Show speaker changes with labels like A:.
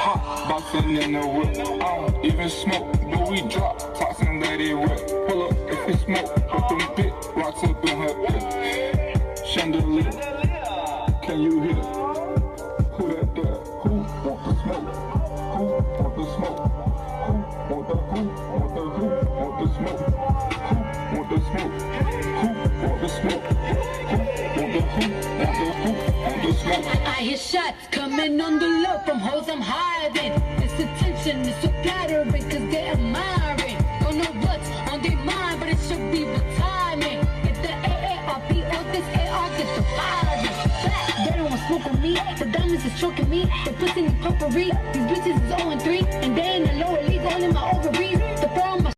A: Hot boxing in the whip. I don't even smoke, but we drop tops and let it rip. Pull up if we smoke, put them big rocks up in her ear. Chandelier, can you hear? Who that there? Who want the smoke? Who want the smoke? Who want the smoke? Who want the smoke? Who want the smoke? Who want the smoke?
B: I hear shots coming on the low from hoes I'm hiding. It's attention, it's so flattering, cause they're admiring. Don't know what's on their mind, but it should be with timing. If the AARP or this AR gets the fire, they don't want smoke with me. The diamonds is choking me. The pussy in potpourri. These bitches is 0-3, and they in the lower league, all in my ovaries. The